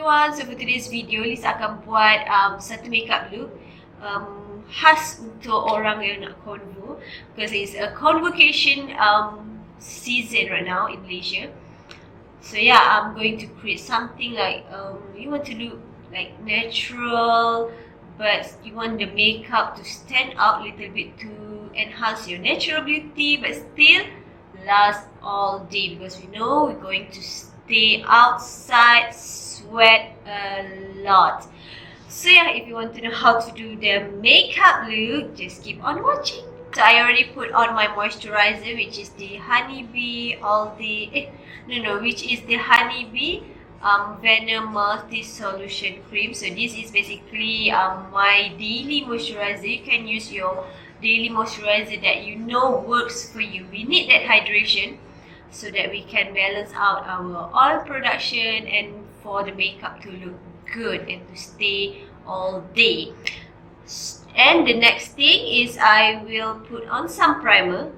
everyone, so for today's video Lisa akan buat satu makeup look khas untuk orang yang nak convo, because it's a convocation season right now in Malaysia. So yeah, I'm going to create something like you want to look like natural, but you want the makeup to stand out a little bit to enhance your natural beauty but still last all day, because we know we're going to stay outside, sweat a lot. So yeah, if you want to know how to do the makeup look, just keep on watching. So I already put on my moisturizer, which is the Honeybee which is the Honeybee Venom Multisolution cream. So this is basically my daily moisturizer. You can use your daily moisturizer that you know works for you. We need that hydration so that we can balance out our oil production and for the makeup to look good and to stay all day. And the next thing is I will put on some primer,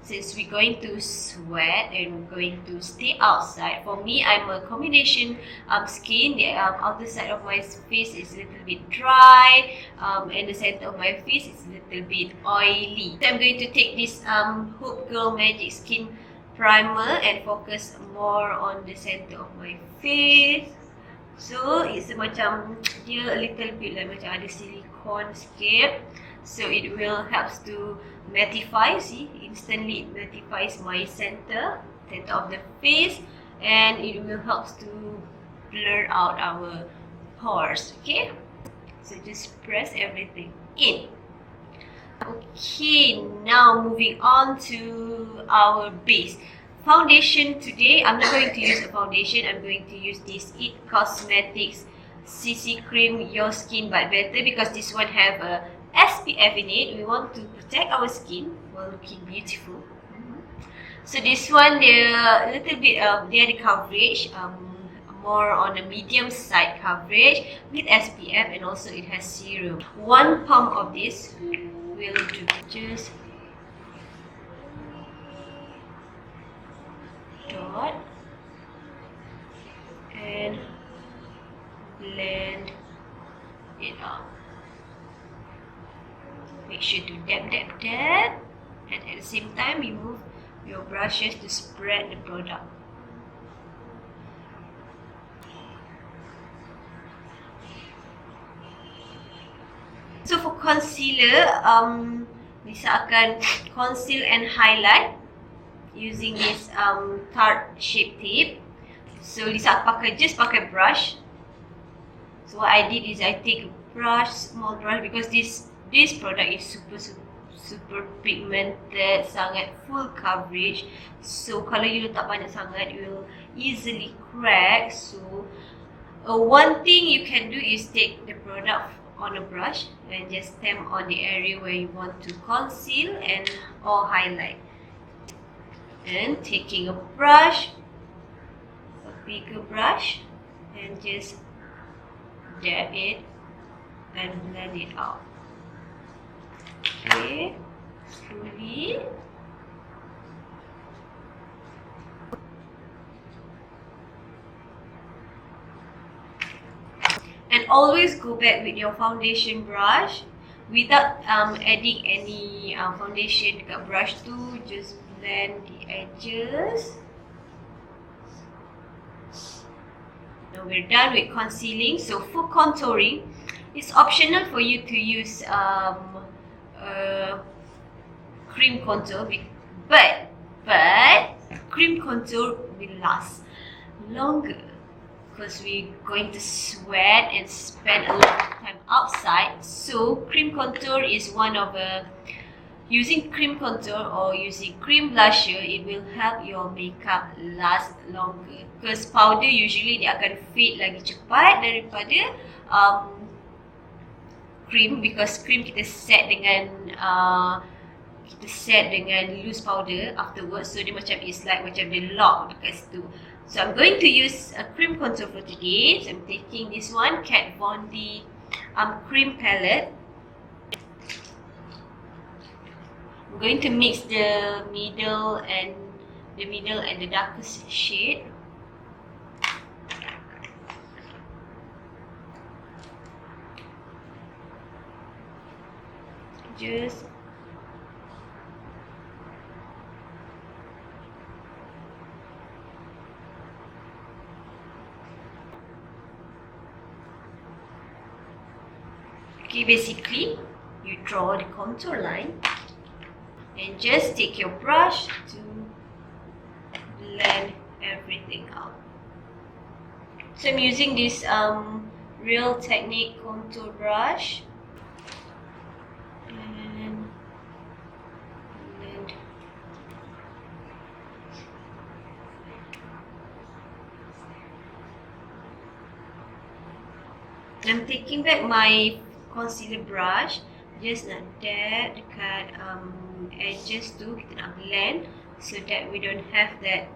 since we're going to sweat and we're going to stay outside. For me, I'm a combination skin. The outer side of my face is a little bit dry, and the center of my face is a little bit oily. So I'm going to take this Hope Girl Magic Skin Primer and focus more on the center of my face. So it's macam dia a little bit like macam ada silicone sikit. So it will helps to mattify. See, instantly it mattifies my center of the face, and it will helps to blur out our pores. Okay, so just press everything in. Okay, now moving on to our base. Foundation today, I'm not going to use a foundation. I'm going to use this It Cosmetics CC Cream Your Skin But Better, because this one have a SPF in it. We want to protect our skin while looking beautiful. So this one, they're a little bit of the coverage, more on the medium side coverage with SPF, and also it has serum. 1 pump of this will do. Just dot and blend it out. Make sure to dab, and at the same time you move your brushes to spread the product. So for concealer, Lisa akan conceal and highlight using this tart shape tape. So Lisa just pakai brush. So what I did is I take a brush, small brush, because this product is super pigmented, sangat full coverage. So kalau you letak banyak sangat, it will easily crack. So one thing you can do is take the product on a brush and just stamp on the area where you want to conceal and or highlight. And taking a brush, a bigger brush, and just dab it and blend it out. Okay, slowly. And always go back with your foundation brush without adding any foundation dekat brush tu. Just blend the edges. Now we're done with concealing. So for contouring, it's optional for you to use cream contour, but cream contour will last longer, because we're going to sweat and spend a lot of time outside. So cream contour is one of using cream contour or using cream blusher, it will help your makeup last longer, because powder usually dia akan fade lagi cepat daripada cream, because cream kita set dengan loose powder afterwards. So dia macam is like macam dia lock dekat situ. So I'm going to use a cream contour for today. So I'm taking this one, Kat Von D cream palette. I'm going to mix the middle and the darkest shade. just okay, basically you draw the contour line and just take your brush to blend everything out. So I'm using this Real Technique contour brush and blend. I'm taking back my concealer brush, just nak dab dekat edges tu, kita nak blend so that we don't have that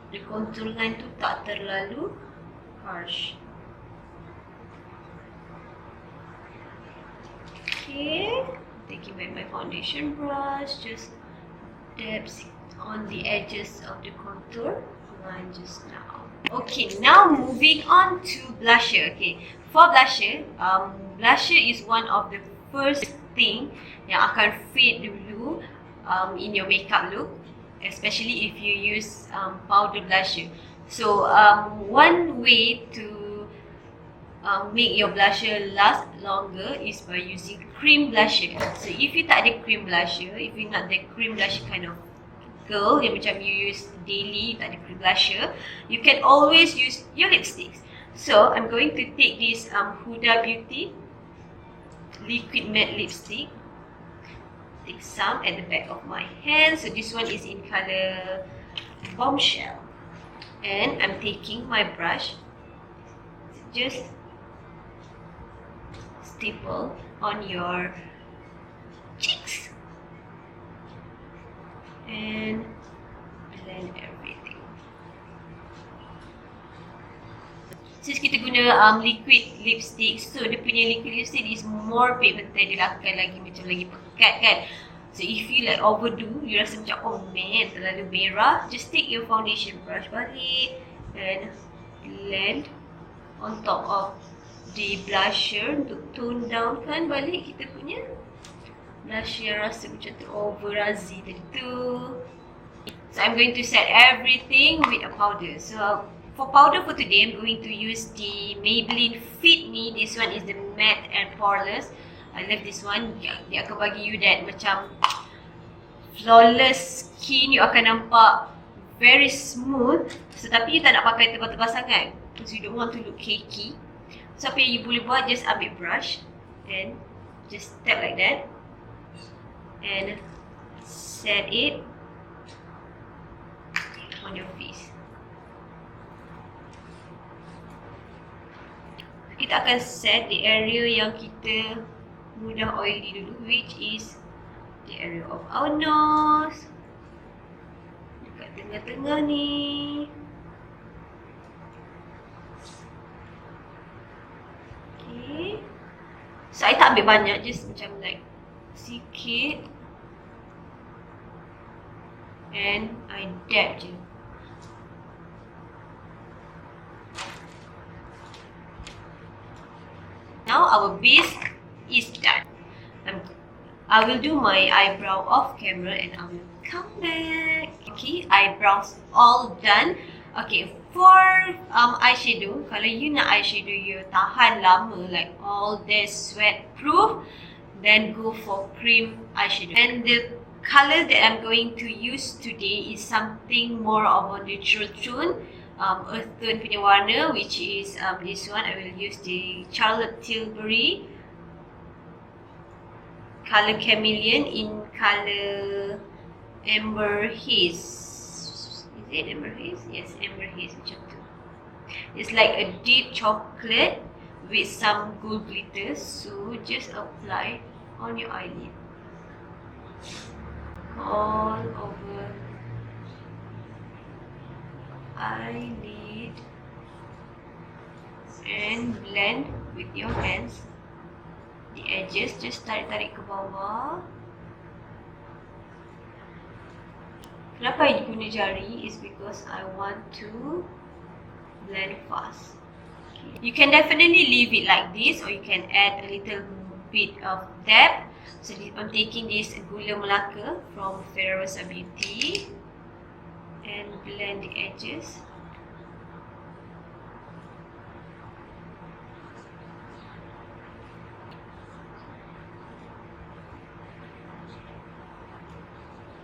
the contour line tu tak terlalu harsh. Okay, taking back my foundation brush, just dab on the edges of the contour line just now. Okay, now moving on to blusher. Okay, for blusher, blusher is one of the first thing yang akan fade dulu in your makeup look, especially if you use powder blusher. So one way to make your blusher last longer is by using cream blusher. So if you tak ada cream blusher, if you're not the cream blusher kind of girl yang macam you use daily, tak ada cream blusher, you can always use your lipsticks. So I'm going to take this Huda Beauty liquid matte lipstick. Take some at the back of my hand. So this one is in color Bombshell. And I'm taking my brush, just staple on your cheeks and blend everything. Since kita guna liquid lipstick, so dia punya liquid lipstick is more pigmented, dia akan lagi macam lagi pekat kan. So if you like overdo, you rasa macam oh man terlalu merah, just take your foundation brush balik and blend on top of the blusher untuk tone down kan balik kita punya blusher yang rasa macam tu over razi tadi tu. So I'm going to set everything with a powder. So for powder for today, I'm going to use the Maybelline Fit Me. This one is the matte and poreless. I love this one. Dia akan bagi you that macam flawless skin. You akan nampak very smooth. So tapi you tak nak pakai tebal-tebal sangat, because you don't want to look cakey. So apa yang you boleh buat, just ambil brush and just tap like that and set it on your face. Kita akan set the area yang kita mudah oily dulu, which is the area of our nose, dekat tengah-tengah ni. Okay, so I tak ambil banyak, just macam like sikit and I dab je. Now our base is done. I will do my eyebrow off camera and I will come back. Okay, eyebrows all done. Okay, for eyeshadow, kalau you nak eyeshadow you tahan lama, like all day sweat proof, then go for cream eyeshadow. And the color that I'm going to use today is something more of a neutral tone, earth tone punya warna, which is this one. I will use the Charlotte Tilbury color Chameleon in color Amber Haze. Is it Amber Haze? Yes, Amber Haze macam tu. It's like a deep chocolate with some gold glitter. So just apply on your eyelid, all over eyelid, and blend with your hands the edges. Just tarik-tarik ke bawah. Kenapa I guna jari is because I want to blend fast. Okay. You can definitely leave it like this, or you can add a little bit of depth. So I'm taking this Gula Melaka from Ferrosa Beauty and blend the edges.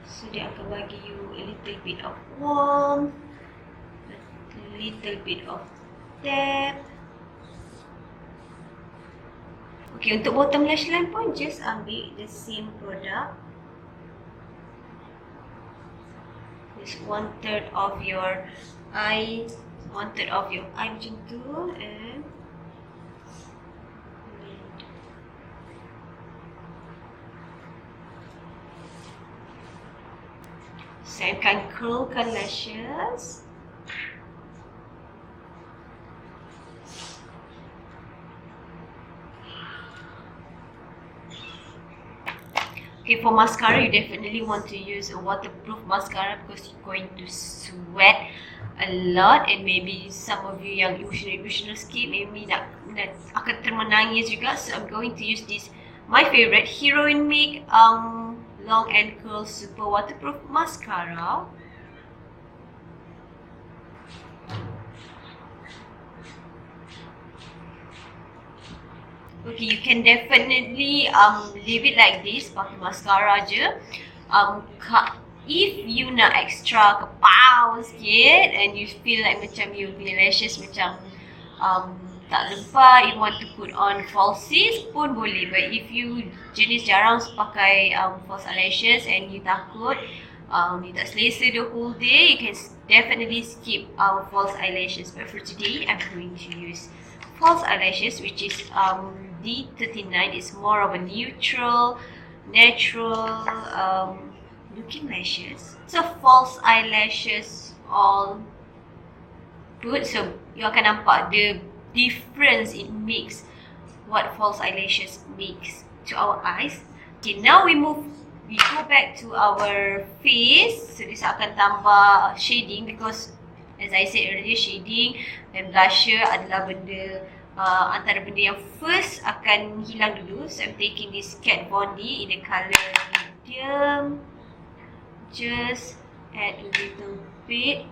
So dia akan bagi you a little bit of warmth, a little bit of depth. Okay, untuk bottom lash line pun just ambil the same product. Just 1/3 of your eye, 1/3 of your eye macam tu, and saya akan curlkan lashes. Okay, for mascara, you definitely want to use a waterproof mascara because you're going to sweat a lot, and maybe some of you yang emotional skin maybe nak akan termenangis juga. So I'm going to use this, my favorite Heroin Make Long and Curl Super Waterproof Mascara. Okay, you can definitely leave it like this, pakai mascara je. If you nak extra kepau sikit and you feel like macam you punya lashes macam tak lempat, you want to put on falsies pun boleh. But if you jenis jarang pakai false eyelashes and you takut you tak selesa the whole day, you can definitely skip false eyelashes. But for today, I'm going to use false eyelashes, which is D39. Is more of a neutral, natural looking lashes. So false eyelashes all good. So you akan nampak the difference it makes, what false eyelashes makes to our eyes. Okay, now we go back to our face. So this akan tambah shading because as I said earlier, shading dan blusher adalah benda antara benda yang first akan hilang dulu. So I'm taking this Kat Von D in the color medium. Just add a little bit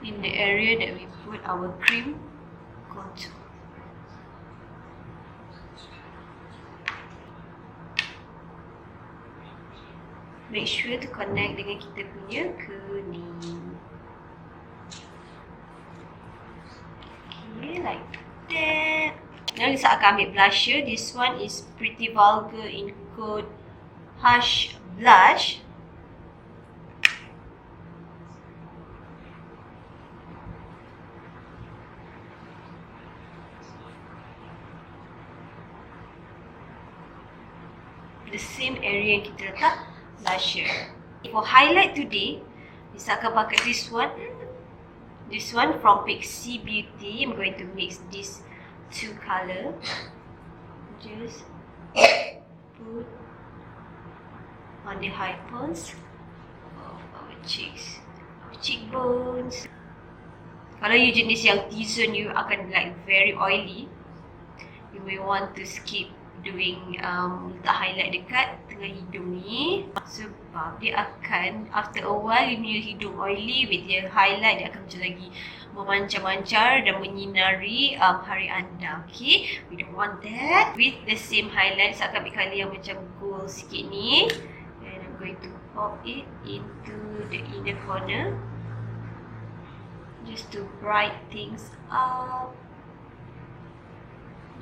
in the area that we put our cream contour. Make sure to connect dengan kita punya kuning. Okay, like that. Now Lisa akan ambil blusher. This one is Pretty Vulgar in code Hush Blush. The same area yang kita letak blusher. For highlight today, Lisa akan pakai this one. This one from Pixie Beauty. I'm going to mix these two color. Just put on the high points of our cheeks, our cheekbones. Kalau you jenis yang T-zone, you akan like very oily, you may want to skip doing letak highlight dekat tengah hidung ni, sebab dia akan after a while you punya hidung oily, with your highlight dia akan macam lagi memancar-mancar dan menyinari hari anda. Okay, we don't want that. With the same highlight, saya akan ambil colour yang macam gold sikit ni, and I'm going to pop it into the inner corner just to bright things up,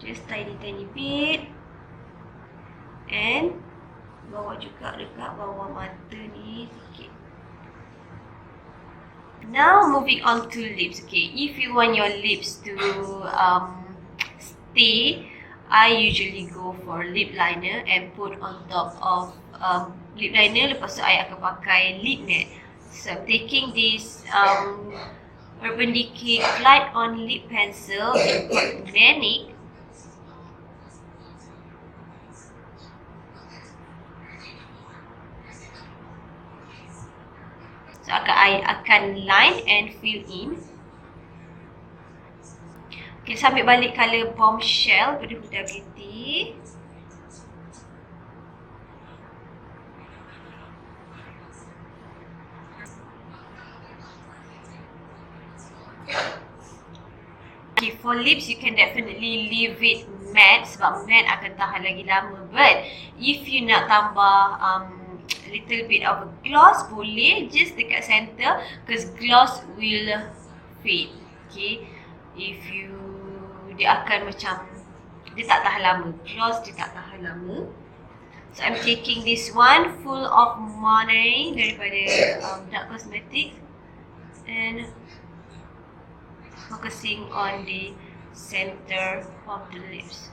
just tiny bit. And bawa juga dekat bawah mata ni sikit. Now moving on to lips. Okay, if you want your lips to stay, I usually go for lip liner and put on top of lip liner. Lepas tu I akan pakai lip net. So I'm taking this Urban Decay Glide On Lip Pencil in code Manic. So I akan line and fill in. Kita ambil balik colour bombshell pada huda beauty. Okay, for lips, you can definitely leave it matte sebab matte akan tahan lagi lama. But if you nak tambah little bit of a gloss, boleh just dekat center because gloss will fade. Okay, if you, dia akan macam, dia tak tahan lama. Gloss dia tak tahan lama. So I'm taking this one full of money daripada Dark Cosmetics and focusing on the center of the lips.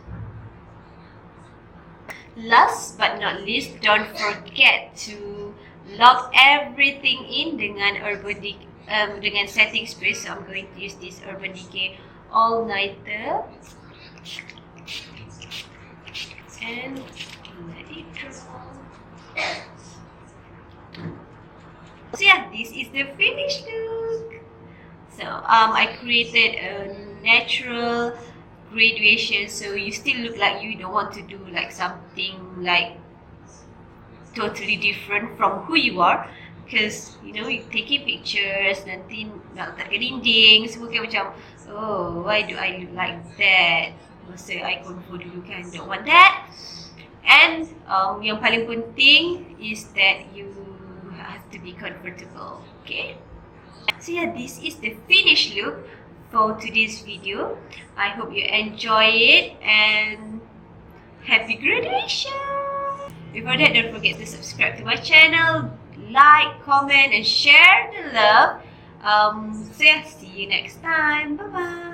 Last but not least, don't forget to lock everything in dengan dengan setting spray. So I'm going to use this Urban Decay All Nighter and let it dry. So yeah, this is the finished look. So I created a natural graduation, so you still look like you don't want to do like something like totally different from who you are, because you know, you taking pictures nanti nak letak ke dinding semua kan macam, oh, why do I look like that masa I convo dulu kan, don't want that. And yang paling penting is that you have to be comfortable. Okay, so yeah, this is the finished look for today's video. I hope you enjoy it and happy graduation. Before that, don't forget to subscribe to my channel, like, comment and share the love. So yeah, see you next time. Bye bye.